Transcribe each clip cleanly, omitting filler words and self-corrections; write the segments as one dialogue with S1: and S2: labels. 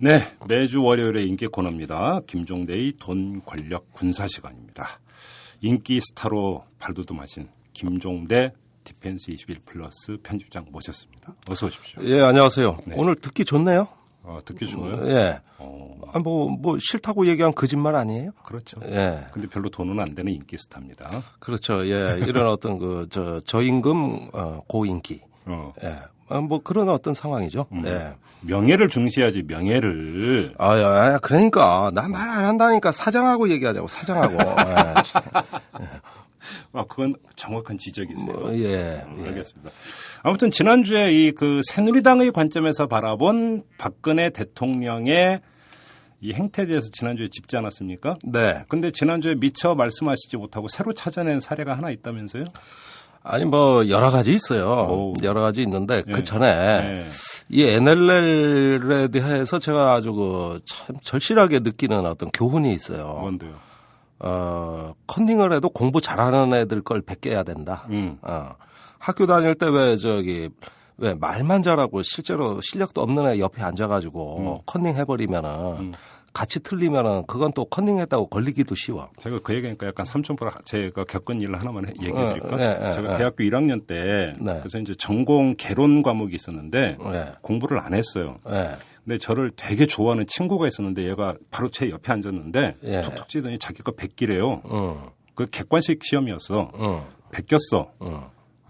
S1: 네, 매주 월요일의 인기 코너입니다. 김종대의 돈, 권력, 군사 시간입니다. 인기 스타로 발돋움하신 김종대 디펜스 21 플러스 편집장 모셨습니다. 어서 오십시오.
S2: 예, 안녕하세요.
S1: 네.
S2: 오늘 듣기 좋네요.
S1: 듣기 좋아요?
S2: 예. 뭐 싫다고 얘기한 거짓말 아니에요?
S1: 그렇죠.
S2: 예.
S1: 근데 별로 돈은 안 되는 인기 스타입니다.
S2: 그렇죠. 예. 이런 어떤 저임금, 고인기. 예. 뭐 그런 어떤 상황이죠. 예.
S1: 명예를 중시하지, 명예를.
S2: 그러니까 나 말 안 한다니까 사장하고 얘기하자고, 사장하고.
S1: 그건 정확한 지적이세요.
S2: 예.
S1: 알겠습니다. 아무튼 지난주에 이 새누리당의 관점에서 바라본 박근혜 대통령의 이 행태에 대해서 지난주에 짚지 않았습니까?
S2: 네.
S1: 근데 지난주에 미처 말씀하시지 못하고 새로 찾아낸 사례가 하나 있다면서요?
S2: 아니 뭐 여러 가지 있어요. 여러 가지 있는데 그 전에 이 NLL에 대해서 제가 아주 참 절실하게 느끼는 어떤 교훈이 있어요.
S1: 뭔데요?
S2: 컨닝을 해도 공부 잘하는 애들 걸 베껴야 된다. 학교 다닐 때 왜 말만 잘하고 실제로 실력도 없는 애 옆에 앉아가지고 컨닝 해버리면은 같이 틀리면은 그건 또 컨닝했다고 걸리기도 쉬워.
S1: 제가 그 얘기하니까 약간 삼촌보라 제가 겪은 일을 하나만 얘기해 드릴까?
S2: 네,
S1: 제가 대학교 1학년 때 그래서 이제 전공 개론 과목이 있었는데 공부를 안 했어요. 근데 저를 되게 좋아하는 친구가 있었는데 얘가 바로 제 옆에 앉았는데 툭툭 치더니 자기 거 베끼래요. 그 객관식 시험이었어. 베꼈어.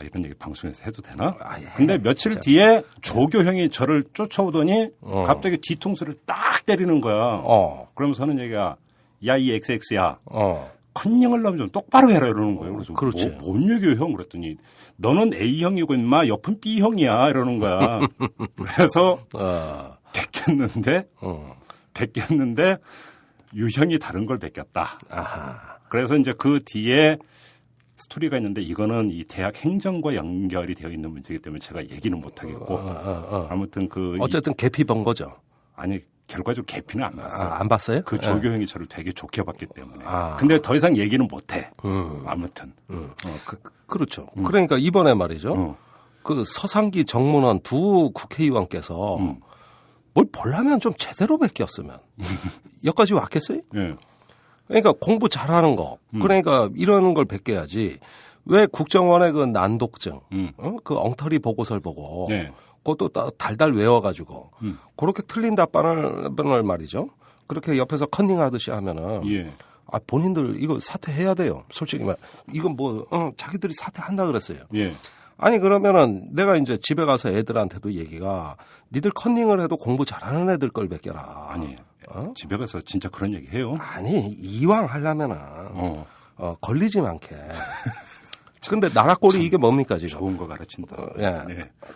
S1: 이런 얘기 방송에서 해도 되나? 근데 며칠 뒤에 조교 형이 저를 쫓아오더니 갑자기 뒤통수를 딱 때리는 거야. 그러면서 하는 얘기가 야, 이 XX야. 컨닝을 하면 좀 똑바로 해라 이러는 거예요. 그래서
S2: 그렇지.
S1: 뭔 얘기예요, 형? 그랬더니 너는 A형이고 임마 옆은 B형이야 이러는 거야. 그래서 베꼈는데 유형이 다른 걸 베꼈다. 그래서 이제 그 뒤에 스토리가 있는데 이거는 이 대학 행정과 연결이 되어 있는 문제이기 때문에 제가 얘기는 못 하겠고 아무튼
S2: 어쨌든 개피 본 거죠.
S1: 아니 결과적으로 개피는 안 봤어요.
S2: 안 봤어요?
S1: 그 조교 형이 저를 되게 좋게 봤기 때문에. 근데 더 이상 얘기는 못 해. 아무튼.
S2: 그렇죠. 그러니까 이번에 말이죠. 그 서상기 정문원 두 국회의원께서 뭘 보려면 좀 제대로 베꼈으면 여기까지 왔겠어요?
S1: 예.
S2: 그러니까 공부 잘하는 거, 그러니까 이런 걸 베껴야지. 왜 국정원의 그 난독증, 그 엉터리 보고서를 보고, 그것도 달달 외워가지고, 그렇게 틀린 답변을 말이죠. 그렇게 옆에서 컨닝하듯이 하면은, 본인들 이거 사퇴해야 돼요. 솔직히 말, 이건 자기들이 사퇴한다 그랬어요. 아니 그러면은 내가 이제 집에 가서 애들한테도 얘기가, 니들 컨닝을 해도 공부 잘하는 애들 걸 베껴라.
S1: 아니. 집에 가서 진짜 그런 얘기 해요?
S2: 아니, 이왕 하려면은, 걸리지 않게. 근데 나라 꼴이 이게 뭡니까, 지금?
S1: 좋은 거 가르친다.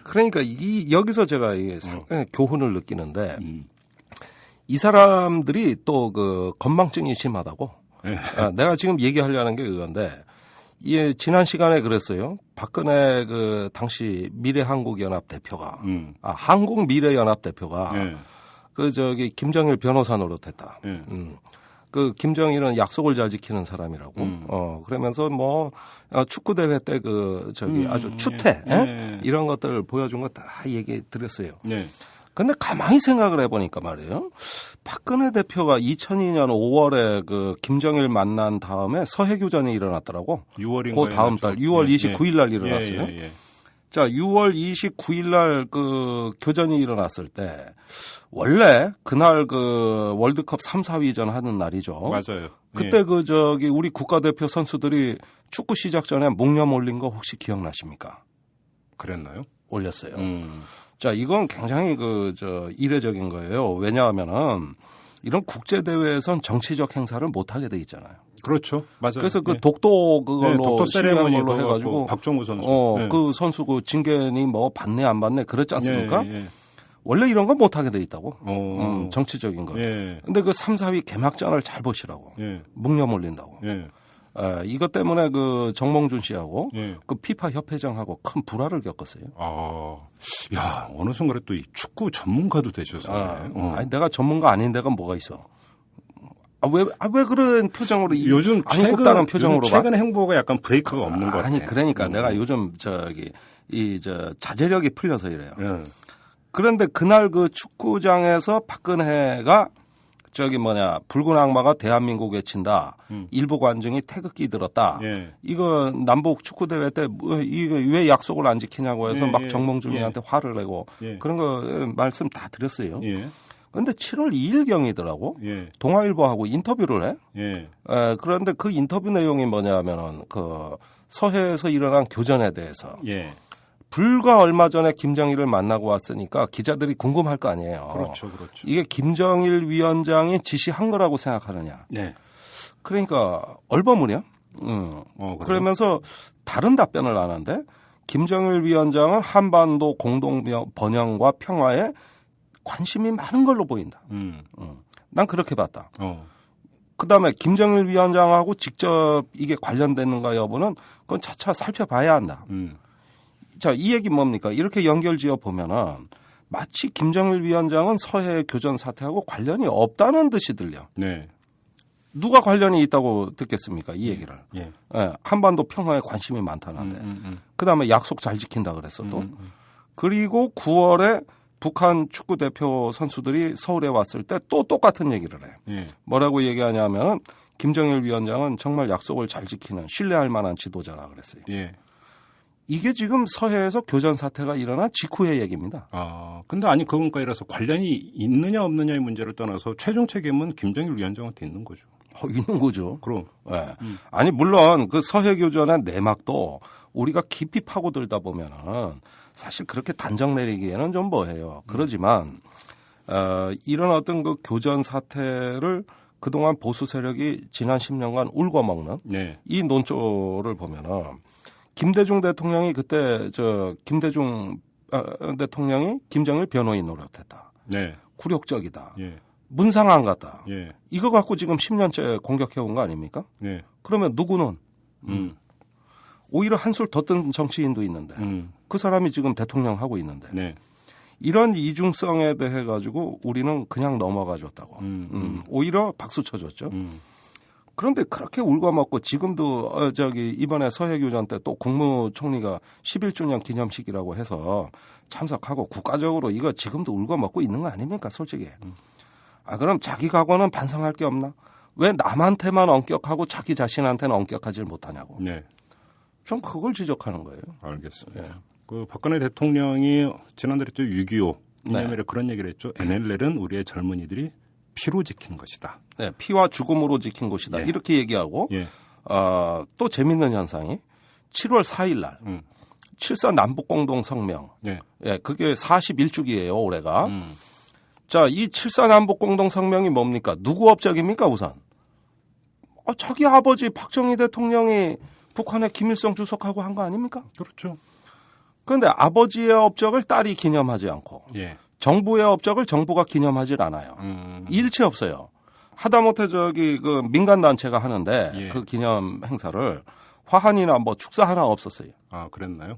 S2: 그러니까 여기서 제가 상당히 교훈을 느끼는데, 이 사람들이 또 건망증이 심하다고. 내가 지금 얘기하려는 게 그건데, 지난 시간에 그랬어요. 박근혜 당시 미래한국연합 대표가, 한국미래연합 대표가, 김정일 변호사 노릇했다. 김정일은 약속을 잘 지키는 사람이라고. 그러면서 축구 대회 때 아주 추태, 이런 것들을 보여준 거 다 얘기 드렸어요. 근데 가만히 생각을 해보니까 말이에요. 박근혜 대표가 2002년 5월에 김정일 만난 다음에 서해교전이 일어났더라고.
S1: 6월인가요?
S2: 그 다음 달 6월 29일 날 일어났어요. 자, 6월 29일 날 교전이 일어났을 때 원래 그날 월드컵 3, 4위전 하는 날이죠.
S1: 맞아요.
S2: 그때 우리 국가대표 선수들이 축구 시작 전에 묵념 올린 거 혹시 기억나십니까?
S1: 그랬나요?
S2: 올렸어요. 자, 이건 굉장히 이례적인 거예요. 왜냐하면은 이런 국제대회에선 정치적 행사를 못 하게 돼 있잖아요.
S1: 그렇죠. 맞아요.
S2: 그래서 독도
S1: 독도 세레머니
S2: 걸로 해가지고
S1: 박종우 선수.
S2: 그 선수 징계니 받네 안 받네 그랬지 않습니까? 원래 이런 건 못 하게 돼 있다고. 정치적인 거. 근데 3, 4위 개막전을 잘 보시라고. 묵념 올린다고. 이것 때문에 정몽준 씨하고 피파 협회장하고 큰 불화를 겪었어요.
S1: 야, 어느 순간에 또 이 축구 전문가도 되셔서.
S2: 아니, 내가 전문가 아닌 데가 뭐가 있어. 왜 그런 표정으로
S1: 요즘
S2: 한국당한 표정으로
S1: 최근 행보가 약간 브레이크가 없는 것 같아요.
S2: 아니 그러니까 내가 요즘 자제력이 풀려서 이래요. 그런데 그날 그 축구장에서 박근혜가 붉은 악마가 대한민국에 친다. 일부 관중이 태극기 들었다.
S1: 예.
S2: 이거 남북 축구 대회 때 이거 왜 약속을 안 지키냐고 해서
S1: 예,
S2: 막
S1: 예,
S2: 정몽준이한테 화를 내고 그런 거 말씀 다 드렸어요. 그런데 7월 2일경이더라고. 동아일보하고 인터뷰를 해. 그런데 그 인터뷰 내용이 뭐냐면은 그 서해에서 일어난 교전에 대해서. 불과 얼마 전에 김정일을 만나고 왔으니까 기자들이 궁금할 거 아니에요.
S1: 그렇죠.
S2: 이게 김정일 위원장이 지시한 거라고 생각하느냐. 그러니까 얼버무려. 그러면서 다른 답변을 안 하는데 김정일 위원장은 한반도 공동 번영과 평화에 관심이 많은 걸로 보인다. 난 그렇게 봤다. 그다음에 김정일 위원장하고 직접 이게 관련되는가 여부는 그건 차차 살펴봐야 한다. 자, 이 얘기 뭡니까? 이렇게 연결지어 보면은 마치 김정일 위원장은 서해 교전 사태하고 관련이 없다는 듯이 들려. 누가 관련이 있다고 듣겠습니까? 이 얘기를. 한반도 평화에 관심이 많다는데. 그다음에 약속 잘 지킨다 그랬어 또. 그리고 9월에 북한 축구 대표 선수들이 서울에 왔을 때 또 똑같은 얘기를 해. 뭐라고 얘기하냐면은 김정일 위원장은 정말 약속을 잘 지키는 신뢰할 만한 지도자라 그랬어요. 이게 지금 서해에서 교전 사태가 일어난 직후의 얘기입니다.
S1: 근데 아니 그건가 이라서 관련이 있느냐 없느냐의 문제를 떠나서 최종 책임은 김정일 위원장한테 있는 거죠.
S2: 있는 거죠.
S1: 그럼.
S2: 아니 물론 그 서해 교전의 내막도 우리가 깊이 파고들다 보면은 사실 그렇게 단정 내리기에는 좀 뭐해요. 그러지만 이런 어떤 그 교전 사태를 그동안 보수 세력이 지난 10년간 울고먹는 이 논조를 보면은. 김대중 대통령이 그때 김대중 대통령이 김정일 변호인 노릇했다. 굴욕적이다. 문상한 같다. 이거 갖고 지금 10년째 공격해온 거 아닙니까? 그러면 누구는 오히려 한술 더 뜬 정치인도 있는데 그 사람이 지금 대통령 하고 있는데 이런 이중성에 대해 가지고 우리는 그냥 넘어가 줬다고. 오히려 박수 쳐줬죠. 그런데 그렇게 울고먹고 지금도 이번에 서해교전 때 또 국무총리가 11주년 기념식이라고 해서 참석하고 국가적으로 이거 지금도 울고먹고 있는 거 아닙니까 솔직히. 그럼 자기 과거는 반성할 게 없나? 왜 남한테만 엄격하고 자기 자신한테는 엄격하지 못하냐고. 전 그걸 지적하는 거예요.
S1: 알겠습니다. 그 박근혜 대통령이 지난달에 또 6.25 기념일에 그런 얘기를 했죠. NLL은 우리의 젊은이들이 피로 지킨 것이다.
S2: 피와 죽음으로 지킨 것이다. 이렇게 얘기하고 또 재밌는 현상이 7월 4일 날 7.4 남북공동성명. 그게 41주기예요. 올해가. 자, 이 7.4 남북공동성명이 뭡니까? 누구 업적입니까 우선? 자기 아버지 박정희 대통령이 북한에 김일성 주석하고 한 거 아닙니까?
S1: 그렇죠.
S2: 그런데 아버지의 업적을 딸이 기념하지 않고 정부의 업적을 정부가 기념하지 않아요. 일체 없어요. 하다못해 그 민간단체가 하는데 그 기념 행사를 화환이나 뭐 축사 하나 없었어요.
S1: 그랬나요?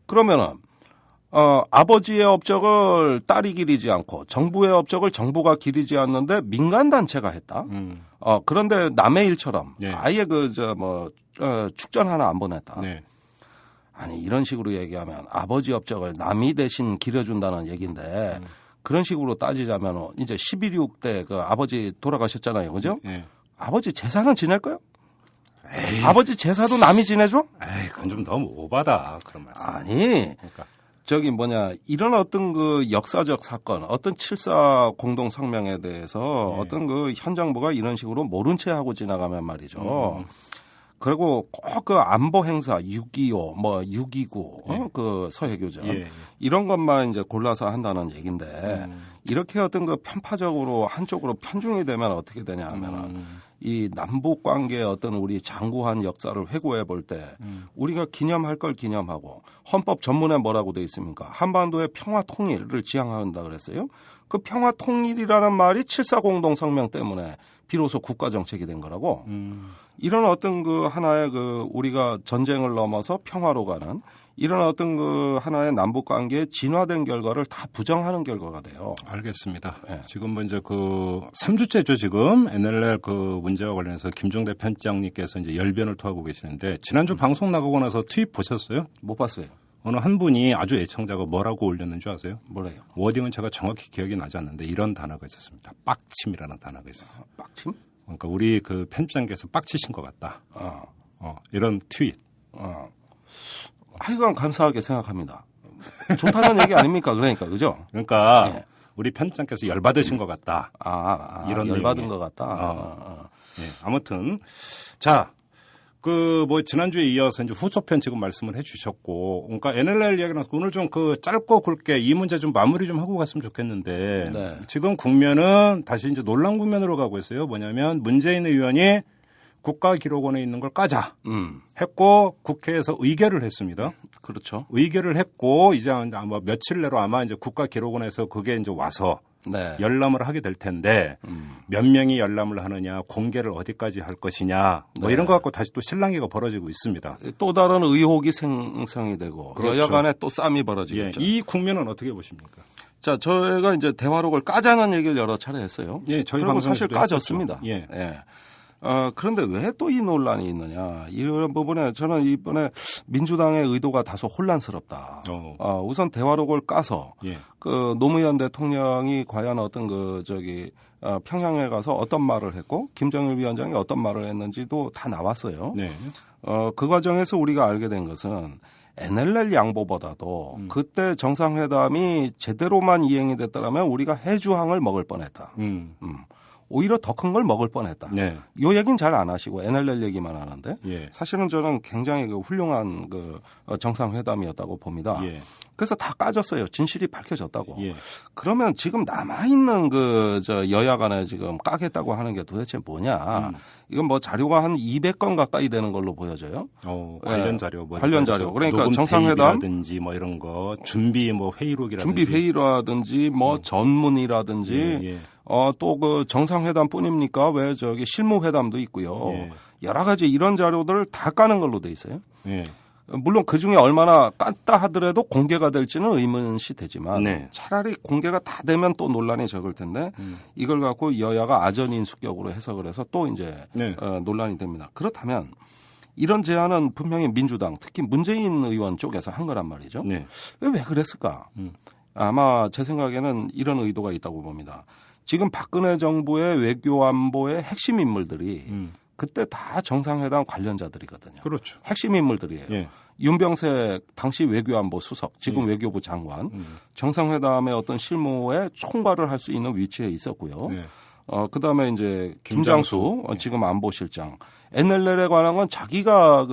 S2: 그러면은 아버지의 업적을 딸이 기리지 않고 정부의 업적을 정부가 기리지 않는데 민간단체가 했다. 그런데 남의 일처럼 아예 축전 하나 안 보냈다. 아니 이런 식으로 얘기하면 아버지 업적을 남이 대신 기려준다는 얘기인데 그런 식으로 따지자면 이제 11.6 때 그 아버지 돌아가셨잖아요. 그죠? 아버지 제사는 지낼 거요? 아버지 제사도 남이 지내줘?
S1: 그건 좀 너무 오바다. 그런 말씀.
S2: 아니 그러니까. 이런 어떤 그 역사적 사건, 어떤 7.4 공동성명에 대해서 어떤 그 현 정부가 이런 식으로 모른 채 하고 지나가면 말이죠. 그리고 꼭 그 안보 행사 6.25, 6.29, 그 서해교전 이런 것만 이제 골라서 한다는 얘기인데 이렇게 어떤 그 편파적으로 한쪽으로 편중이 되면 어떻게 되냐 하면은 이 남북 관계의 어떤 우리 장구한 역사를 회고해 볼 때 우리가 기념할 걸 기념하고 헌법 전문에 뭐라고 돼 있습니까? 한반도의 평화 통일을 지향한다 그랬어요. 그 평화 통일이라는 말이 7.4 공동성명 때문에 비로소 국가 정책이 된 거라고. 이런 어떤 그 하나의 그 우리가 전쟁을 넘어서 평화로 가는 이런 어떤 그 하나의 남북 관계의 진화된 결과를 다 부정하는 결과가 돼요.
S1: 알겠습니다. 지금 먼저 그 3주째죠 지금 NLL 그 문제와 관련해서 김종대 편집장님께서 이제 열변을 토하고 계시는데 지난주 방송 나가고 나서 트윗 보셨어요?
S2: 못 봤어요.
S1: 어느 한 분이 아주 애청자가 뭐라고 올렸는지 아세요?
S2: 뭐래요?
S1: 워딩은 제가 정확히 기억이 나지 않는데 이런 단어가 있었습니다. 빡침이라는 단어가 있었어요.
S2: 빡침?
S1: 그러니까 우리 그 편집장께서 빡치신 것 같다. 이런 트윗.
S2: 하여간 감사하게 생각합니다. 좋다는 얘기 아닙니까? 그러니까 그죠?
S1: 그러니까 네. 우리 편집장께서 열받으신 것 같다.
S2: 이런 열받은 것 같다.
S1: 네, 아무튼 자. 지난주에 이어서 이제 후속편 지금 말씀을 해 주셨고, 그러니까 NLL 이야기는 오늘 좀 짧고 굵게 이 문제 좀 마무리 좀 하고 갔으면 좋겠는데, 네. 지금 국면은 다시 이제 논란 국면으로 가고 있어요. 뭐냐면 문재인 의원이 국가기록원에 있는 걸 까자 했고, 국회에서 의결을 했습니다.
S2: 그렇죠.
S1: 의결을 했고, 이제 아마 며칠 내로 아마 이제 국가기록원에서 그게 이제 와서 네. 열람을 하게 될 텐데 몇 명이 열람을 하느냐, 공개를 어디까지 할 것이냐, 뭐 이런 거 갖고 다시 또 실랑이가 벌어지고 있습니다.
S2: 또 다른 의혹이 생성이 되고 그렇죠. 여야 간에 또 싸움이 벌어지겠죠.
S1: 이 국면은 어떻게 보십니까?
S2: 자, 저희가 이제 대화록을 까자는 얘기를 여러 차례 했어요.
S1: 예, 저희
S2: 방송 사실 까졌습니다.
S1: 예.
S2: 그런데 왜 또 이 논란이 있느냐. 이런 부분에 저는 이번에 민주당의 의도가 다소 혼란스럽다. 우선 대화록을 까서 예. 노무현 대통령이 과연 어떤 평양에 가서 어떤 말을 했고 김정일 위원장이 어떤 말을 했는지도 다 나왔어요. 네. 그 과정에서 우리가 알게 된 것은 NLL 양보보다도 그때 정상회담이 제대로만 이행이 됐더라면 우리가 해주항을 먹을 뻔했다. 오히려 더 큰 걸 먹을 뻔했다. 네. 이 얘기는 잘 안 하시고 NLL 얘기만 하는데 예. 사실은 저는 굉장히 훌륭한 정상회담이었다고 봅니다. 예. 그래서 다 까졌어요. 진실이 밝혀졌다고. 예. 그러면 지금 남아있는 여야 간에 지금 까겠다고 하는 게 도대체 뭐냐. 이건 자료가 한 200건 가까이 되는 걸로 보여져요.
S1: 관련 자료.
S2: 관련 자료. 그러니까 정상회담.
S1: 라든지 이런 거. 준비 회의록이라든지.
S2: 준비 회의라든지 전문이라든지.
S1: 예.
S2: 또 정상회담 뿐입니까? 왜 실무회담도 있고요. 예. 여러 가지 이런 자료들을 다 까는 걸로 돼 있어요. 예. 물론 그 중에 얼마나 깠다 하더라도 공개가 될지는 의문시 되지만 네. 차라리 공개가 다 되면 또 논란이 적을 텐데 이걸 갖고 여야가 아전인수격으로 해석을 해서 또 이제 네. 논란이 됩니다. 그렇다면 이런 제안은 분명히 민주당 특히 문재인 의원 쪽에서 한 거란 말이죠. 네. 왜 그랬을까? 아마 제 생각에는 이런 의도가 있다고 봅니다. 지금 박근혜 정부의 외교안보의 핵심 인물들이 그때 다 정상회담 관련자들이거든요.
S1: 그렇죠.
S2: 핵심 인물들이에요. 예. 윤병색 당시 외교안보 수석, 지금 외교부 장관, 정상회담의 어떤 실무에 총괄을 할 수 있는 위치에 있었고요. 그다음에 이제 김장수 지금 안보실장, NLL에 관한 건 자기가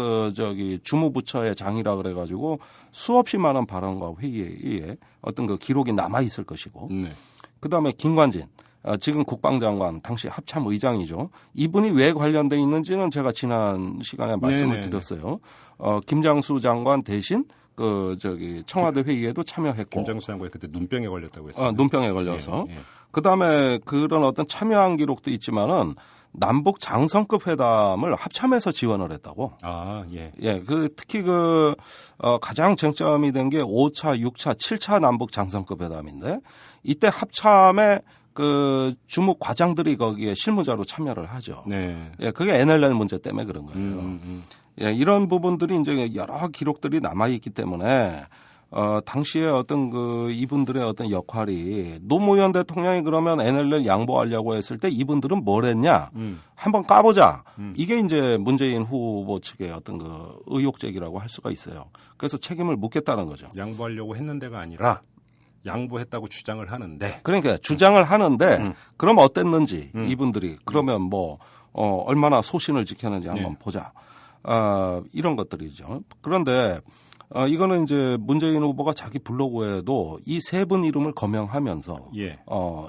S2: 주무부처의 장이라 그래가지고 수없이 많은 발언과 회의에 어떤 기록이 남아 있을 것이고. 그다음에 김관진. 지금 국방장관 당시 합참 의장이죠. 이분이 왜 관련돼 있는지는 제가 지난 시간에 말씀을 드렸어요. 김장수 장관 대신 청와대 회의에도 참여했고.
S1: 김장수 장관이 그때 눈병에 걸렸다고 했어요.
S2: 눈병에 걸려서. 그다음에 그런 어떤 참여한 기록도 있지만은 남북 장성급 회담을 합참에서 지원을 했다고. 예. 특히 가장 쟁점이 된 게 5차, 6차, 7차 남북 장성급 회담인데 이때 합참에 주무 과장들이 거기에 실무자로 참여를 하죠. 네. 예, 그게 NLL 문제 때문에 그런 거예요. 예, 이런 부분들이 이제 여러 기록들이 남아있기 때문에, 당시에 어떤 이분들의 어떤 역할이 노무현 대통령이 그러면 NLL 양보하려고 했을 때 이분들은 뭘 했냐? 한번 까보자. 이게 이제 문재인 후보 측의 어떤 의혹 제기라고 할 수가 있어요. 그래서 책임을 묻겠다는 거죠.
S1: 양보하려고 했는데가 아니라 양보했다고 주장을 하는데.
S2: 그러니까 주장을 하는데 그럼 어땠는지 이분들이 그러면 얼마나 소신을 지켰는지 한번 보자. 이런 것들이죠. 그런데 이거는 이제 문재인 후보가 자기 블로그에도 이 세 분 이름을 거명하면서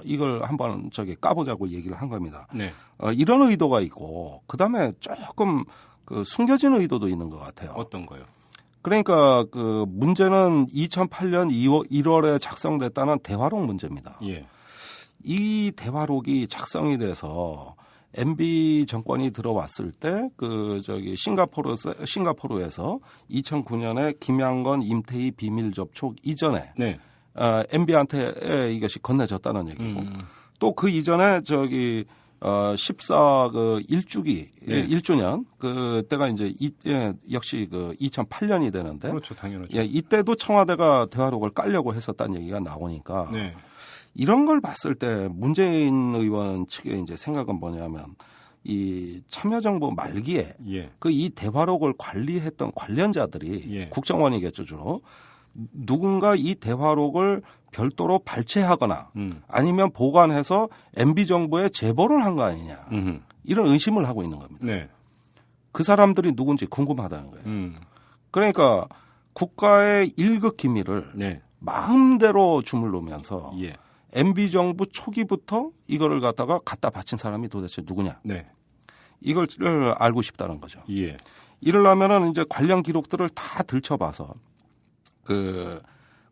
S2: 이걸 한번 까보자고 얘기를 한 겁니다. 네. 이런 의도가 있고 그다음에 조금 숨겨진 의도도 있는 것 같아요.
S1: 어떤 거요?
S2: 그러니까 문제는 2008년 1월에 작성됐다는 대화록 문제입니다. 예. 이 대화록이 작성이 돼서 MB 정권이 들어왔을 때 싱가포르에서 2009년에 김양건, 임태희 비밀 접촉 이전에 네. MB한테 이것이 건네졌다는 얘기고 또 그 이전에 14 그 1주년 그때가 이제 역시 그 2008년이 되는데.
S1: 그렇죠, 당연하죠.
S2: 예, 이때도 청와대가 대화록을 깔려고 했었다는 얘기가 나오니까.
S1: 네.
S2: 이런 걸 봤을 때 문재인 의원 측의 이제 생각은 뭐냐면 이 참여정부 말기에
S1: 예.
S2: 그 이 대화록을 관리했던 관련자들이
S1: 예.
S2: 국정원이겠죠 주로 누군가 이 대화록을 별도로 발췌하거나 아니면 보관해서 MB 정부에 제보를 한 거 아니냐 이런 의심을 하고 있는 겁니다.
S1: 네.
S2: 그 사람들이 누군지 궁금하다는 거예요. 그러니까 국가의 1급 기밀을 네. 마음대로 주물르면서
S1: 예.
S2: MB 정부 초기부터 이거를 갖다 바친 사람이 도대체 누구냐?
S1: 네.
S2: 이걸 알고 싶다는 거죠.
S1: 예.
S2: 이러려면은 이제 관련 기록들을 다 들춰봐서 그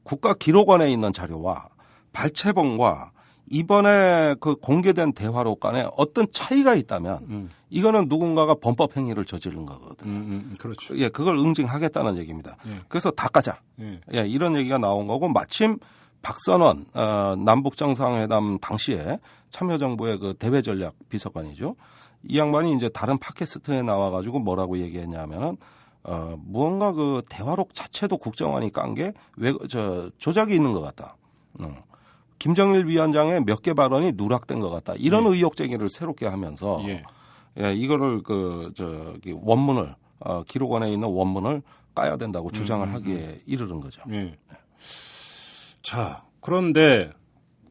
S2: 국가기록원에 있는 자료와 발췌본과 이번에 그 공개된 대화록 간에 어떤 차이가 있다면 이거는 누군가가 범법 행위를 저지른 거거든요.
S1: 그렇죠.
S2: 예, 그걸 응징하겠다는 얘기입니다.
S1: 예.
S2: 그래서 다 까자. 예, 이런 얘기가 나온 거고 마침 박선원 남북 정상회담 당시에 참여정부의 그 대외전략 비서관이죠. 이 양반이 이제 다른 팟캐스트에 나와가지고 뭐라고 얘기했냐면은 무언가 그 대화록 자체도 국정원이 깐 게 조작이 있는 것 같다. 김정일 위원장의 몇 개 발언이 누락된 것 같다. 이런 의혹 제기를 새롭게 하면서 예, 이거를 원문을 기록원에 있는 원문을 까야 된다고 주장을 하기에 이르는 거죠.
S1: 자, 그런데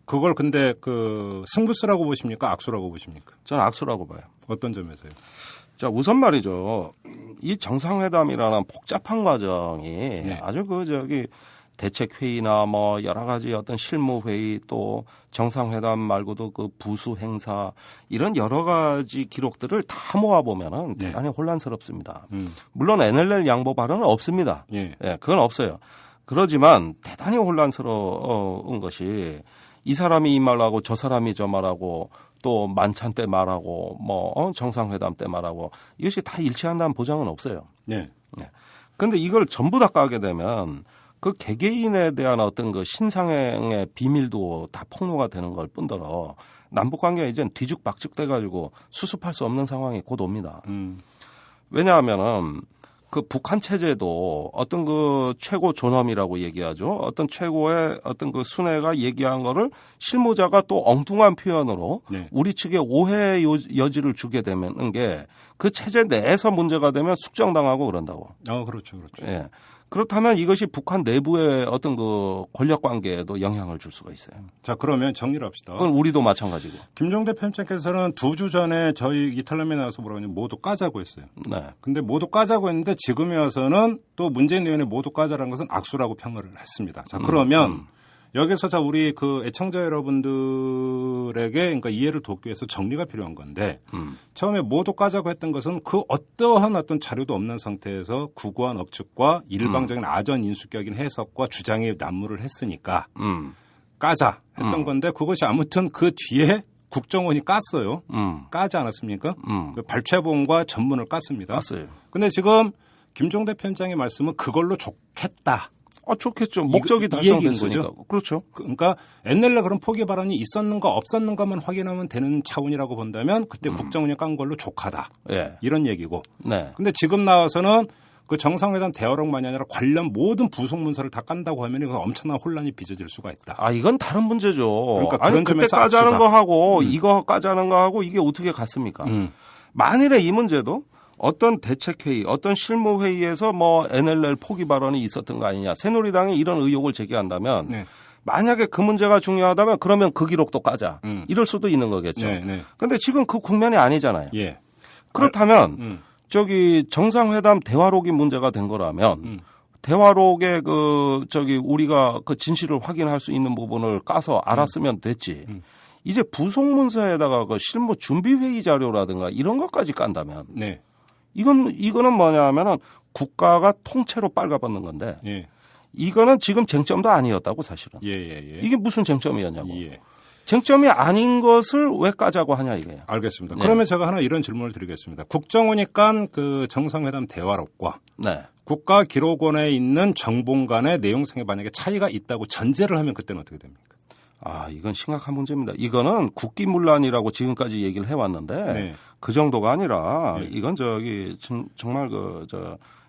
S1: 그걸 근데 그 승부수라고 보십니까? 악수라고 보십니까?
S2: 저는 악수라고 봐요.
S1: 어떤 점에서요?
S2: 자, 우선 말이죠. 이 정상회담이라는 복잡한 과정이 아주 대책회의나 뭐 여러 가지 어떤 실무회의 또 정상회담 말고도 그 부수 행사 이런 여러 가지 기록들을 다 모아보면은 대단히 혼란스럽습니다. 물론 NLL 양보 발언은 없습니다. 예, 그건 없어요. 그러지만 대단히 혼란스러운 것이 이 사람이 이 말하고 저 사람이 저 말하고 또 만찬 때 말하고 정상회담 때 말하고 이것이 다 일치한다는 보장은 없어요. 네. 그런데 이걸 전부 다 까게 되면 그 개개인에 대한 어떤 그 신상의 비밀도 다 폭로가 되는 걸 뿐더러 남북 관계가 이제 뒤죽박죽 돼가지고 수습할 수 없는 상황이 곧 옵니다. 왜냐하면은 그 북한 체제도 어떤 그 최고 존엄이라고 얘기하죠. 어떤 최고의 어떤 그 순회가 얘기한 거를 실무자가 또 엉뚱한 표현으로 우리 측에 오해의 여지를 주게 되면 게 그 체제 내에서 문제가 되면 숙정당하고 그런다고.
S1: 그렇죠.
S2: 예. 그렇다면 이것이 북한 내부의 어떤 그 권력 관계에도 영향을 줄 수가 있어요.
S1: 자, 그러면 정리를 합시다.
S2: 그건 우리도 마찬가지고.
S1: 김종대 편집장께서는 2주 전에 저희 이탈남에 나와서 뭐라고 하냐면 모두 까자고 했어요. 네. 근데 모두 까자고 했는데 지금에 와서는 또 문재인 의원의 모두 까자라는 것은 악수라고 평가를 했습니다. 자, 그러면 여기서 자 우리 그 애청자 여러분들에게 그러니까 이해를 돕기 위해서 정리가 필요한 건데 처음에 모두 까자고 했던 것은 그 어떠한 어떤 자료도 없는 상태에서 구구한 억측과 일방적인 아전 인수격인 해석과 주장이 난무를 했으니까 까자 했던 건데 그것이 아무튼 그 뒤에 국정원이 깠어요. 까지 않았습니까? 그 발췌본과 전문을 깠습니다.
S2: 깠어요.
S1: 근데 지금 김종대 편장의 말씀은 그걸로 좋겠다.
S2: 좋겠죠. 목적이 달성된 거니까. 그렇죠.
S1: 그러니까 옛날에 그런 포기 발언이 있었는가 없었는가만 확인하면 되는 차원이라고 본다면 그때 국정원이 깐 걸로 족하다. 이런 얘기고. 근데 지금 나와서는 그 정상회담 대화록만이 아니라 관련 모든 부속 문서를 다 깐다고 하면 이건 엄청난 혼란이 빚어질 수가 있다.
S2: 이건 다른 문제죠.
S1: 그러니까
S2: 아니 그때 까자는 거 하고 이거 까자는 거 하고 이게 어떻게 같습니까? 만일에 이 문제도 어떤 대책회의, 어떤 실무회의에서 NLL 포기 발언이 있었던 거 아니냐. 새누리당이 이런 의혹을 제기한다면 만약에 그 문제가 중요하다면 그러면 그 기록도 까자. 이럴 수도 있는 거겠죠. 그런데 지금 그 국면이 아니잖아요. 그렇다면 정상회담 대화록이 문제가 된 거라면 대화록에 우리가 그 진실을 확인할 수 있는 부분을 까서 알았으면 됐지. 이제 부속문서에다가 그 실무 준비회의 자료라든가 이런 것까지 깐다면 이거는 뭐냐면은 국가가 통째로 빨가벗는 건데 이거는 지금 쟁점도 아니었다고 사실은. 이게 무슨 쟁점이었냐고. 쟁점이 아닌 것을 왜 까자고 하냐 이거예요.
S1: 알겠습니다. 그러면 제가 하나 이런 질문을 드리겠습니다. 국정원이 깐 그 정상회담 대화록과 국가기록원에 있는 정본 간의 내용상에 만약에 차이가 있다고 전제를 하면 그때는 어떻게 됩니까?
S2: 이건 심각한 문제입니다. 이거는 국기문란이라고 지금까지 얘기를 해왔는데
S1: 네.
S2: 그 정도가 아니라
S1: 네.
S2: 이건 정말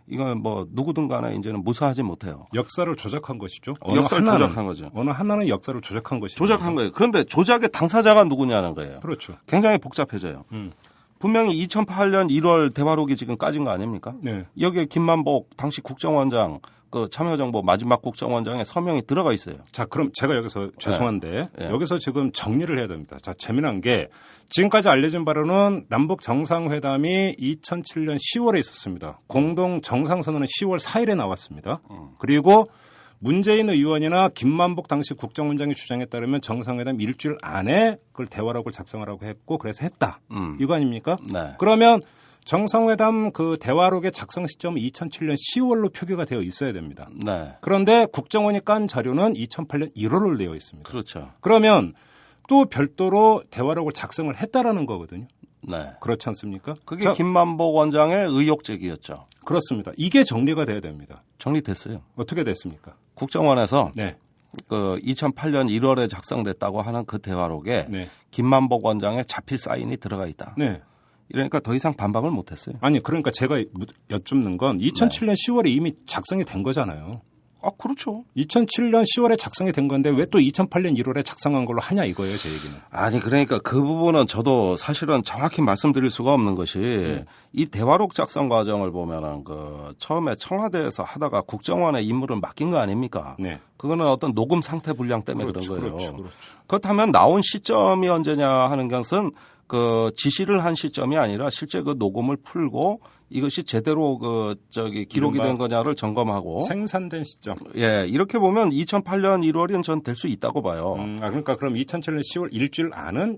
S2: 이건 뭐 누구든 간에 이제는 무사하지 못해요.
S1: 역사를 조작한 것이죠.
S2: 역사를 조작한 거죠.
S1: 어느 하나는 역사를 조작한 것이죠.
S2: 조작한 거예요. 그런데 조작의 당사자가 누구냐는 거예요.
S1: 그렇죠.
S2: 굉장히 복잡해져요. 분명히 2008년 1월 대화록이 지금 까진 거 아닙니까?
S1: 네.
S2: 여기에 김만복 당시 국정원장 그 참여정부 마지막 국정원장의 서명이 들어가 있어요.
S1: 자, 그럼 제가 여기서 죄송한데
S2: 네.
S1: 여기서 지금 정리를 해야 됩니다. 자, 재미난 게 지금까지 알려진 바로는 남북 정상회담이 2007년 10월에 있었습니다. 공동 정상선언은 10월 4일에 나왔습니다. 그리고 문재인 의원이나 김만복 당시 국정원장의 주장에 따르면 정상회담 일주일 안에 그걸 대화록을 작성하라고 했고 그래서 했다. 이거 아닙니까?
S2: 네.
S1: 그러면 정상회담 그 대화록의 작성 시점은 2007년 10월로 표기가 되어 있어야 됩니다.
S2: 네.
S1: 그런데 국정원이 깐 자료는 2008년 1월로 되어 있습니다.
S2: 그렇죠.
S1: 그러면 또 별도로 대화록을 작성을 했다라는 거거든요.
S2: 네.
S1: 그렇지 않습니까?
S2: 그게 김만복 원장의 의혹 제기였죠.
S1: 그렇습니다. 이게 정리가 돼야 됩니다.
S2: 정리됐어요.
S1: 어떻게 됐습니까?
S2: 국정원에서
S1: 네.
S2: 그 2008년 1월에 작성됐다고 하는 그 대화록에
S1: 네.
S2: 김만복 원장의 자필 사인이 들어가 있다.
S1: 네.
S2: 이러니까 더 이상 반박을 못했어요.
S1: 아니 그러니까 제가 여쭙는 건 2007년 10월에 이미 작성이 된 거잖아요.
S2: 그렇죠.
S1: 2007년 10월에 작성이 된 건데 왜 또 2008년 1월에 작성한 걸로 하냐 이거예요, 제 얘기는.
S2: 아니 그러니까 그 부분은 저도 사실은 정확히 말씀드릴 수가 없는 것이 이 대화록 작성 과정을 보면은 그 처음에 청와대에서 하다가 국정원에 임무를 맡긴 거 아닙니까?
S1: 네.
S2: 그거는 어떤 녹음 상태 불량 때문에
S1: 그렇죠,
S2: 그런 거예요.
S1: 그렇죠.
S2: 그렇다면 나온 시점이 언제냐 하는 것은 그 지시를 한 시점이 아니라 실제 그 녹음을 풀고 이것이 제대로 기록이 된 거냐를 점검하고
S1: 생산된 시점.
S2: 예, 이렇게 보면 2008년 1월은 전 될 수 있다고 봐요.
S1: 그러니까 그럼 2007년 10월 일주일 안은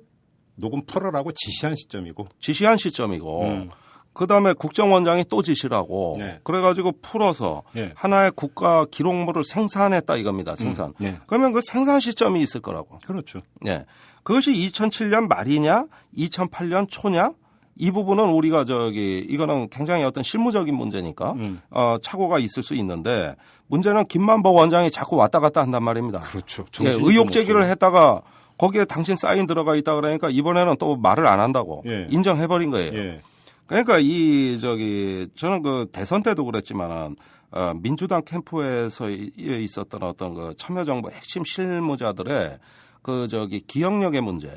S1: 녹음 풀어라고 지시한 시점이고.
S2: 지시한 시점이고. 그다음에 국정원장이 또 지시를 하고
S1: 네.
S2: 그래가지고 풀어서
S1: 네.
S2: 하나의 국가 기록물을 생산했다 이겁니다. 생산.
S1: 네.
S2: 그러면 그 생산 시점이 있을 거라고.
S1: 그렇죠.
S2: 예. 그것이 2007년 말이냐 2008년 초냐 이 부분은 우리가 이거는 굉장히 어떤 실무적인 문제니까 착오가 있을 수 있는데 문제는 김만복 원장이 자꾸 왔다 갔다 한단 말입니다.
S1: 그렇죠.
S2: 예, 의혹 제기를 했다가 거기에 당신 사인 들어가 있다 그러니까 이번에는 또 말을 안 한다고
S1: 예.
S2: 인정해버린 거예요.
S1: 예.
S2: 그러니까 저는 그 대선 때도 그랬지만은 민주당 캠프에서 있었던 어떤 그 참여정부 핵심 실무자들의 기억력의 문제.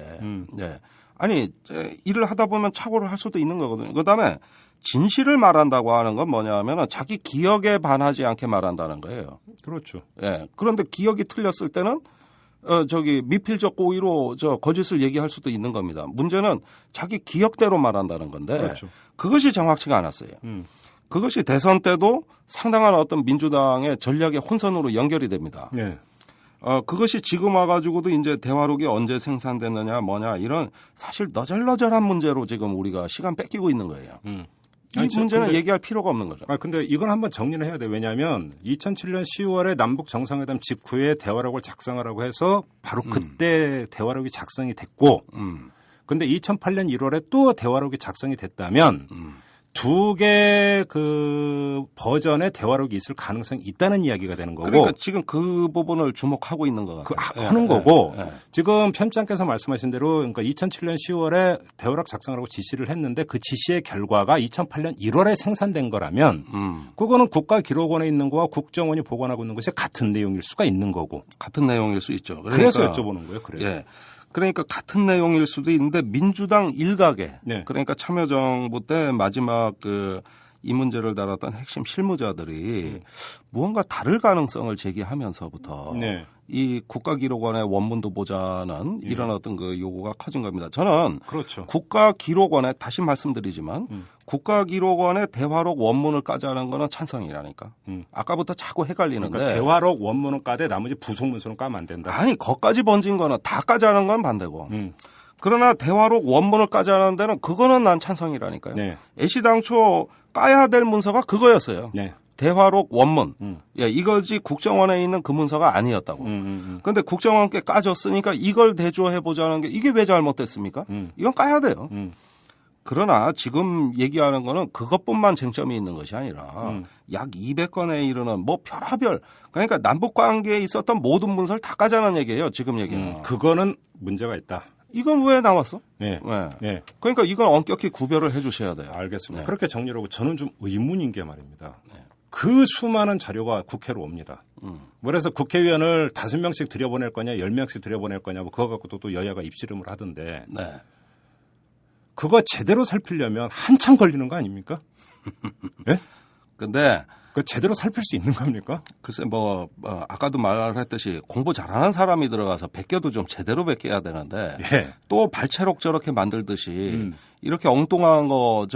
S2: 예. 아니 일을 하다 보면 착오를 할 수도 있는 거거든요. 그다음에 진실을 말한다고 하는 건 뭐냐면은 자기 기억에 반하지 않게 말한다는 거예요.
S1: 그렇죠.
S2: 예. 그런데 기억이 틀렸을 때는 미필적 고의로 거짓을 얘기할 수도 있는 겁니다. 문제는 자기 기억대로 말한다는 건데
S1: 그렇죠.
S2: 그것이 정확치가 않았어요. 그것이 대선 때도 상당한 어떤 민주당의 전략의 혼선으로 연결이 됩니다.
S1: 네.
S2: 그것이 지금 와가지고도 이제 대화록이 언제 생산됐느냐 뭐냐 이런 사실 너절너절한 문제로 지금 우리가 시간 뺏기고 있는 거예요. 이 문제는 얘기할 필요가 없는 거죠.
S1: 근데 이건 한번 정리를 해야 돼. 왜냐하면 2007년 10월에 남북 정상회담 직후에 대화록을 작성하라고 해서 바로 그때 대화록이 작성이 됐고 근데 2008년 1월에 또 대화록이 작성이 됐다면 두 개 그 버전의 대화록이 있을 가능성이 있다는 이야기가 되는 거고.
S2: 그러니까 지금 그 부분을 주목하고 있는 것 같아요.
S1: 하는 거고. 지금 편집장께서 말씀하신 대로 그러니까 2007년 10월에 대화록 작성하라고 지시를 했는데 그 지시의 결과가 2008년 1월에 생산된 거라면 그거는 국가기록원에 있는 거와 국정원이 보관하고 있는 것이 같은 내용일 수가 있는 거고.
S2: 같은 내용일 수 있죠.
S1: 그래서 여쭤보는 거예요. 그래서.
S2: 예. 그러니까 같은 내용일 수도 있는데 민주당 일각에
S1: 네.
S2: 그러니까 참여정부 때 마지막 이 문제를 다뤘던 핵심 실무자들이 무언가 다를 가능성을 제기하면서부터
S1: 네.
S2: 이 국가기록원의 원문도 보자는 이런 어떤 그 요구가 커진 겁니다. 저는
S1: 그렇죠.
S2: 국가기록원에 다시 말씀드리지만 국가기록원의 대화록 원문을 까자는 거는 찬성이라니까. 아까부터 자꾸 헷갈리는데.
S1: 그러니까 대화록 원문은 까되 나머지 부속 문서는 까면 안 된다.
S2: 아니 거기까지 번진 거는 다 까자는 건 반대고. 그러나 대화록 원문을 까자는 데는 그거는 난 찬성이라니까요.
S1: 네.
S2: 애시당초 까야 될 문서가 그거였어요.
S1: 네.
S2: 대화록 원문. 예, 이거지 국정원에 있는 그 문서가 아니었다고. 그런데 국정원께 까졌으니까 이걸 대조해 보자는 게 이게 왜 잘못됐습니까? 이건 까야 돼요. 그러나 지금 얘기하는 거는 그것뿐만 쟁점이 있는 것이 아니라 약 200건에 이르는 뭐 별하별 그러니까 남북 관계에 있었던 모든 문서를 다 까자는 얘기예요. 지금 얘기는.
S1: 그거는 문제가 있다.
S2: 이건 왜 나왔어?
S1: 네.
S2: 네.
S1: 네.
S2: 그러니까 이건 엄격히 구별을 해 주셔야 돼요.
S1: 알겠습니다.
S2: 네.
S1: 그렇게 정리를 하고 저는 좀 의문인 게 말입니다. 네. 그 수많은 자료가 국회로 옵니다. 그래서 국회의원을 5명씩 들여보낼 거냐 10명씩 들여보낼 거냐 뭐 그거 갖고도 또 여야가 입씨름을 하던데
S2: 네.
S1: 그거 제대로 살피려면 한참 걸리는 거 아닙니까? 네?
S2: 근데
S1: 그 제대로 살필 수 있는 겁니까?
S2: 글쎄 아까도 말했듯이 공부 잘하는 사람이 들어가서 베껴도 좀 제대로 베껴야 되는데
S1: 예.
S2: 또 발췌록 저렇게 만들듯이 이렇게 엉뚱한 거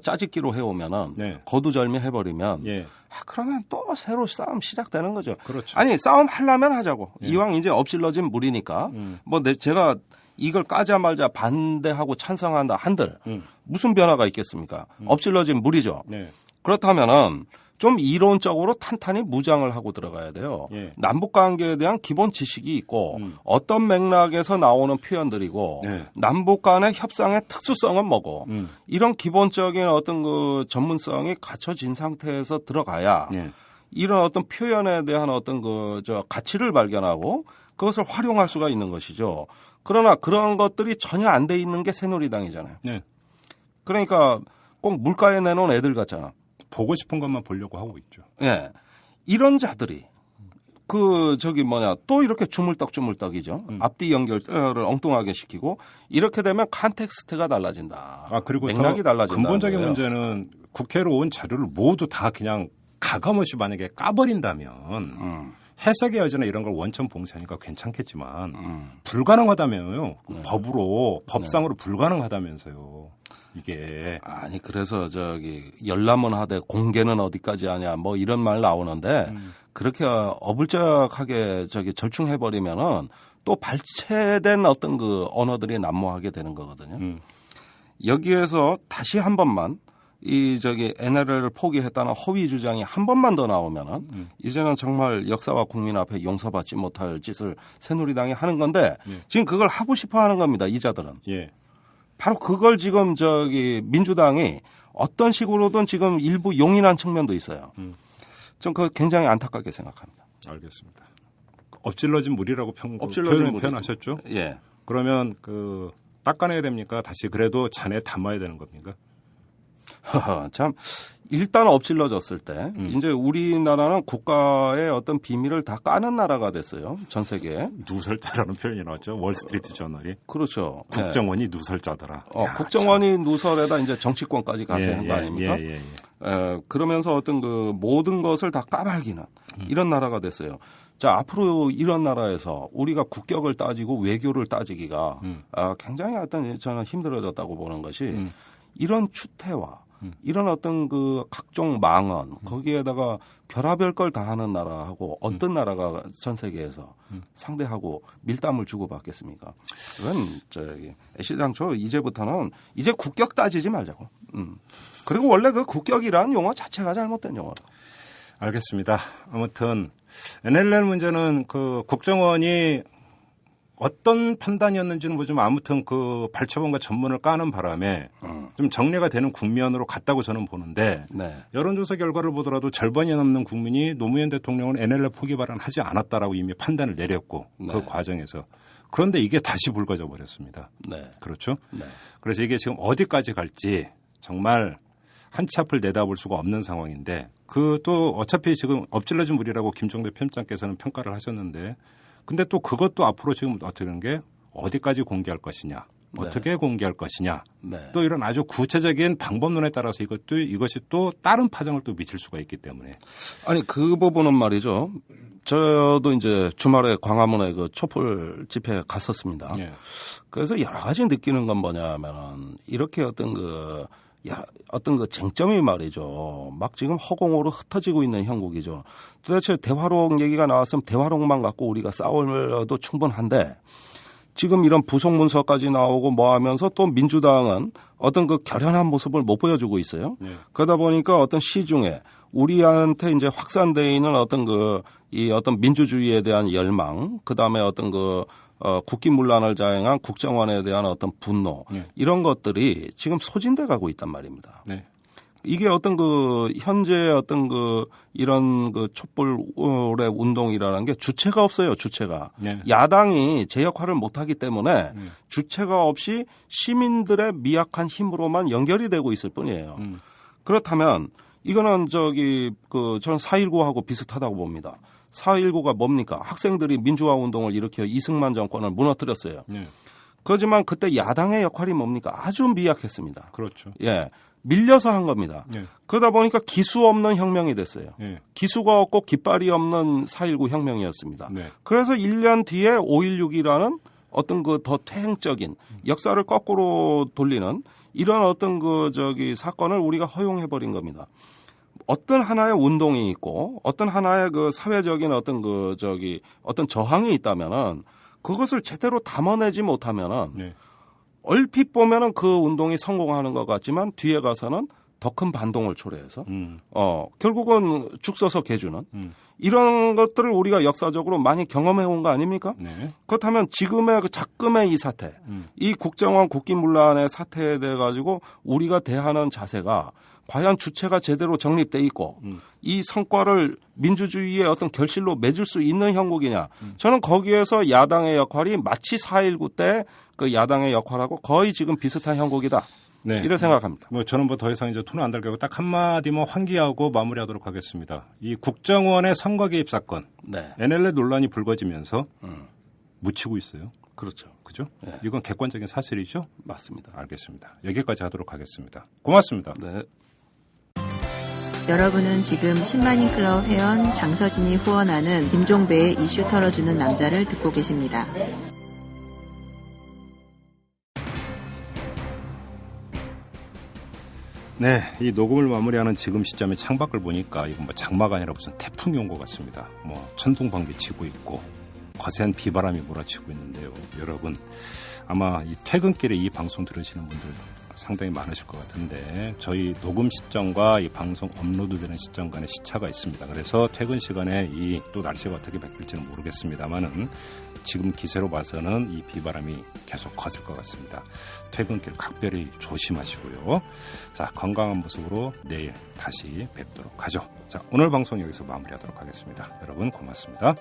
S2: 짜집기로 해오면은
S1: 네.
S2: 거두절미 해버리면
S1: 예.
S2: 그러면 또 새로 싸움 시작되는 거죠.
S1: 그렇죠.
S2: 아니 싸움 하려면 하자고.
S1: 예.
S2: 이왕 이제 엎질러진 물이니까 제가 이걸 까자 말자 반대하고 찬성한다 한들 무슨 변화가 있겠습니까? 엎질러진 물이죠.
S1: 네.
S2: 그렇다면은 좀 이론적으로 탄탄히 무장을 하고 들어가야 돼요.
S1: 예.
S2: 남북 관계에 대한 기본 지식이 있고 어떤 맥락에서 나오는 표현들이고
S1: 네.
S2: 남북 간의 협상의 특수성은 뭐고 이런 기본적인 어떤 그 전문성이 갖춰진 상태에서 들어가야
S1: 예.
S2: 이런 어떤 표현에 대한 어떤 가치를 발견하고 그것을 활용할 수가 있는 것이죠. 그러나 그런 것들이 전혀 안 돼 있는 게 새누리당이잖아요.
S1: 네.
S2: 그러니까 꼭 물가에 내놓은 애들 같잖아.
S1: 보고 싶은 것만 보려고 하고 있죠.
S2: 예. 이런 자들이 또 이렇게 주물떡이죠. 앞뒤 연결을 엉뚱하게 시키고 이렇게 되면 컨텍스트가 달라진다.
S1: 그리고
S2: 맥락이 달라진다.
S1: 근본적인 문제는 국회로 온 자료를 모두 다 그냥 가감없이 만약에 까버린다면 해석의 여지나 이런 걸 원천 봉쇄하니까 괜찮겠지만 불가능하다면요.
S2: 네.
S1: 법상으로 불가능하다면서요. 이게
S2: 아니 그래서 열람은 하되 공개는 어디까지 하냐 뭐 이런 말 나오는데 그렇게 어불적하게 절충해 버리면은 또 발췌된 어떤 그 언어들이 난무하게 되는 거거든요. 여기에서 다시 한 번만 NLL을 포기했다는 허위 주장이 한 번만 더 나오면은 이제는 정말 역사와 국민 앞에 용서받지 못할 짓을 새누리당이 하는 건데 지금 그걸 하고 싶어 하는 겁니다. 이 자들은.
S1: 예.
S2: 바로 그걸 지금 민주당이 어떤 식으로든 지금 일부 용인한 측면도 있어요. 좀 굉장히 안타깝게 생각합니다.
S1: 알겠습니다. 엎질러진 물이라고 표현하셨죠?
S2: 예.
S1: 그러면 닦아내야 됩니까? 다시 그래도 잔에 담아야 되는 겁니까?
S2: 참 일단 엎질러졌을 때 이제 우리나라는 국가의 어떤 비밀을 다 까는 나라가 됐어요. 전 세계에.
S1: 누설자라는 표현이 나왔죠. 월스트리트 저널이.
S2: 그렇죠.
S1: 국정원이 누설자더라.
S2: 국정원이 누설에다 이제 정치권까지 가세한 거 아닙니까? 그러면서 어떤 모든 것을 다 까발기는 이런 나라가 됐어요. 자, 앞으로 이런 나라에서 우리가 국격을 따지고 외교를 따지기가 굉장히 저는 힘들어졌다고 보는 것이 이런 추태와 이런 어떤 각종 망언 거기에다가 별하별 걸 다 하는 나라하고 어떤 나라가 전 세계에서 상대하고 밀담을 주고받겠습니까? 그건 애시당초 이제부터는 이제 국격 따지지 말자고. 그리고 원래 국격이라는 용어 자체가 잘못된 용어라.
S1: 알겠습니다. 아무튼 NLL 문제는 국정원이 어떤 판단이었는지는 뭐지만 아무튼 발췌본과 전문을 까는 바람에 좀 정리가 되는 국면으로 갔다고 저는 보는데
S2: 네.
S1: 여론조사 결과를 보더라도 절반이 넘는 국민이 노무현 대통령은 NLL 포기 발언하지 않았다라고 이미 판단을 내렸고
S2: 네.
S1: 그 과정에서 그런데 이게 다시 불거져 버렸습니다.
S2: 네.
S1: 그렇죠?
S2: 네.
S1: 그래서 이게 지금 어디까지 갈지 정말 한치 앞을 내다볼 수가 없는 상황인데 또 어차피 지금 엎질러진 물이라고 김종대 편집장께서는 평가를 하셨는데 근데 또 그것도 앞으로 지금 어떻게 되는 게 어디까지 공개할 것이냐, 어떻게 공개할 것이냐, 또 이런 아주 구체적인 방법론에 따라서 이것이 또 다른 파장을 또 미칠 수가 있기 때문에.
S2: 아니 그 부분은 말이죠. 저도 이제 주말에 광화문에 촛불 집회 갔었습니다.
S1: 네.
S2: 그래서 여러 가지 느끼는 건 뭐냐면은 이렇게 어떤 쟁점이 말이죠. 막 지금 허공으로 흩어지고 있는 형국이죠. 도대체 대화록 얘기가 나왔으면 대화록만 갖고 우리가 싸워도 충분한데 지금 이런 부속문서까지 나오고 뭐 하면서 또 민주당은 어떤 결연한 모습을 못 보여주고 있어요.
S1: 네.
S2: 그러다 보니까 어떤 시중에 우리한테 이제 확산되어 있는 어떤 어떤 민주주의에 대한 열망, 그 다음에 어떤 국기문란을 자행한 국정원에 대한 어떤 분노
S1: 네.
S2: 이런 것들이 지금 소진돼 가고 있단 말입니다.
S1: 네.
S2: 이게 어떤 현재 어떤 이런 촛불의 운동이라는 게 주체가 없어요, 주체가.
S1: 네.
S2: 야당이 제 역할을 못 하기 때문에 주체가 없이 시민들의 미약한 힘으로만 연결이 되고 있을 뿐이에요. 그렇다면 이거는 저는 4.19하고 비슷하다고 봅니다. 4.19가 뭡니까? 학생들이 민주화 운동을 일으켜 이승만 정권을 무너뜨렸어요.
S1: 네.
S2: 그렇지만 그때 야당의 역할이 뭡니까? 아주 미약했습니다.
S1: 그렇죠.
S2: 예. 밀려서 한 겁니다.
S1: 네.
S2: 그러다 보니까 기수 없는 혁명이 됐어요.
S1: 네.
S2: 기수가 없고 깃발이 없는 4.19 혁명이었습니다.
S1: 네.
S2: 그래서 1년 뒤에 5.16이라는 어떤 더 퇴행적인 역사를 거꾸로 돌리는 이런 어떤 사건을 우리가 허용해버린 겁니다. 어떤 하나의 운동이 있고 어떤 하나의 사회적인 어떤 저항이 있다면은 그것을 제대로 담아내지 못하면은
S1: 네.
S2: 얼핏 보면은 그 운동이 성공하는 것 같지만 뒤에 가서는 더 큰 반동을 초래해서 결국은 죽 서서 개주는 이런 것들을 우리가 역사적으로 많이 경험해 온 거 아닙니까?
S1: 네.
S2: 그렇다면 지금의 작금의 이 사태, 이 국정원 국기문란의 사태에 대해 가지고 우리가 대하는 자세가 과연 주체가 제대로 정립돼 있고 이 성과를 민주주의의 어떤 결실로 맺을 수 있는 형국이냐. 저는 거기에서 야당의 역할이 마치 4.19 때 그 야당의 역할하고 거의 지금 비슷한 형국이다.
S1: 네.
S2: 이렇게 생각합니다.
S1: 저는 더 이상 이제 토는 안 달고 딱 한마디만 환기하고 마무리하도록 하겠습니다. 이 국정원의 선거 개입 사건,
S2: 네.
S1: NLL 논란이 불거지면서 묻히고 있어요.
S2: 그렇죠.
S1: 그죠?
S2: 네.
S1: 이건 객관적인 사실이죠?
S2: 맞습니다.
S1: 알겠습니다. 여기까지 하도록 하겠습니다. 고맙습니다.
S2: 네.
S3: 여러분은 지금 10만인 클럽 회원 장서진이 후원하는 김종배의 이슈 털어주는 남자를 듣고 계십니다.
S1: 네, 이 녹음을 마무리하는 지금 시점에 창밖을 보니까 이건 장마가 아니라 무슨 태풍이 온 것 같습니다. 천둥 번개 치고 있고 거센 비바람이 몰아치고 있는데요. 여러분 아마 이 퇴근길에 이 방송 들으시는 분들 상당히 많으실 것 같은데 저희 녹음 시점과 이 방송 업로드되는 시점 간에 시차가 있습니다. 그래서 퇴근 시간에 이 또 날씨가 어떻게 바뀔지는 모르겠습니다만은 지금 기세로 봐서는 이 비바람이 계속 커질 것 같습니다. 퇴근길 각별히 조심하시고요. 자, 건강한 모습으로 내일 다시 뵙도록 하죠. 자, 오늘 방송 여기서 마무리하도록 하겠습니다. 여러분 고맙습니다.